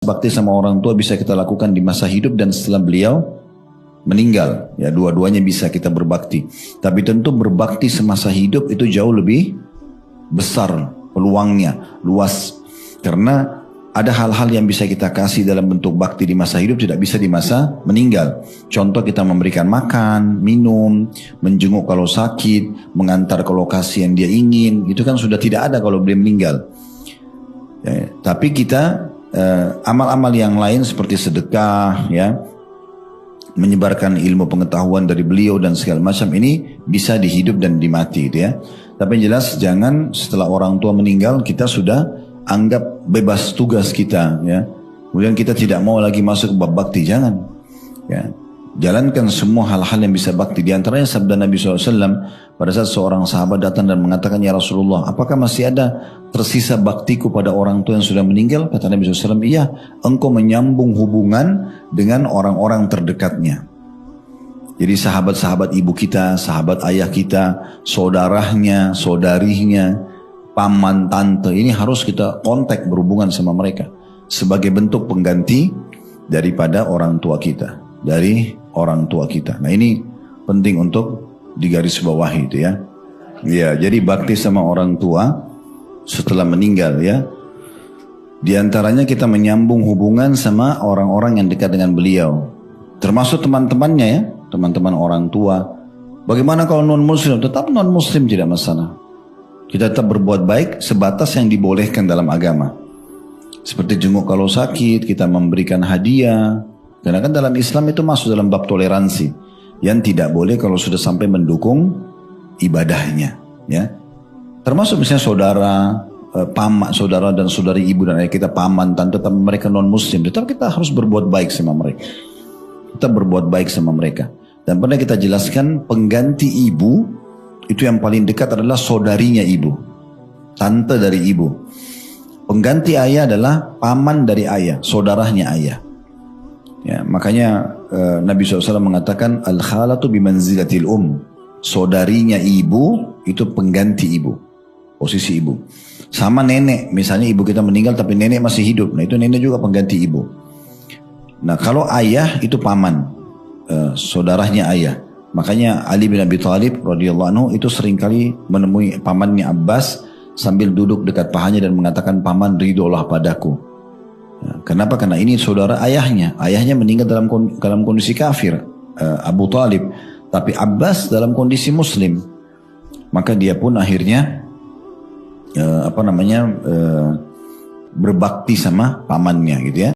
Bakti sama orang tua bisa kita lakukan di masa hidup dan setelah beliau meninggal. Ya, dua-duanya bisa kita berbakti. Tapi tentu berbakti semasa hidup itu jauh lebih besar peluangnya, luas. Karena ada hal-hal yang bisa kita kasih dalam bentuk bakti di masa hidup tidak bisa di masa meninggal. Contoh kita memberikan makan, minum, menjenguk kalau sakit, mengantar ke lokasi yang dia ingin. Itu kan sudah tidak ada kalau beliau meninggal. Ya, tapi kita amal-amal yang lain seperti sedekah, ya, menyebarkan ilmu pengetahuan dari beliau dan segala macam ini bisa dihidup dan dimati, gitu ya. Tapi yang jelas jangan setelah orang tua meninggal kita sudah anggap bebas tugas kita, ya. Kemudian kita tidak mau lagi masuk ke bab bakti, jangan. Ya. Jalankan semua hal-hal yang bisa bakti. Di antaranya sabda Nabi SAW pada saat seorang sahabat datang dan mengatakan, ya Rasulullah, apakah masih ada tersisa baktiku pada orang tua yang sudah meninggal? Kata Nabi SAW, iya, engkau menyambung hubungan dengan orang-orang terdekatnya. Jadi sahabat-sahabat ibu kita, sahabat ayah kita, saudaranya, saudarinya, paman, tante, ini harus kita kontak berhubungan sama mereka. Sebagai bentuk pengganti daripada orang tua kita. Dari orang tua kita. Nah ini penting untuk digarisbawahi itu ya. Ya, jadi bakti sama orang tua setelah meninggal ya. Di antaranya kita menyambung hubungan sama orang-orang yang dekat dengan beliau. Termasuk teman-temannya ya, teman-teman orang tua. Bagaimana kalau non-muslim? Tetap non-muslim tidak masalah. Kita tetap berbuat baik sebatas yang dibolehkan dalam agama. Seperti jenguk kalau sakit, kita memberikan hadiah. Karena kan dalam Islam itu masuk dalam bab toleransi. Yang tidak boleh kalau sudah sampai mendukung ibadahnya. Ya. Termasuk misalnya saudara, paman, saudara dan saudari ibu dan ayah kita, paman, tante, tapi mereka non-muslim. Tetapi kita harus berbuat baik sama mereka. Kita berbuat baik sama mereka. Dan pernah kita jelaskan pengganti ibu, itu yang paling dekat adalah saudarinya ibu. Tante dari ibu. Pengganti ayah adalah paman dari ayah, saudaranya ayah. Ya, makanya Nabi SAW mengatakan al-khalatu bimanzilatil saudarinya ibu itu pengganti ibu, posisi ibu. Sama nenek, misalnya ibu kita meninggal tapi nenek masih hidup, nah itu nenek juga pengganti ibu. Nah kalau ayah itu paman, saudaranya ayah. Makanya Ali bin Abi Thalib radhiyallahu anhu itu seringkali menemui pamannya Abbas sambil duduk dekat pahanya dan mengatakan, paman ridholah padaku. Kenapa? Karena ini saudara ayahnya. Ayahnya meninggal dalam kondisi kafir, Abu Talib. Tapi Abbas dalam kondisi muslim. Maka dia pun akhirnya berbakti sama pamannya gitu ya.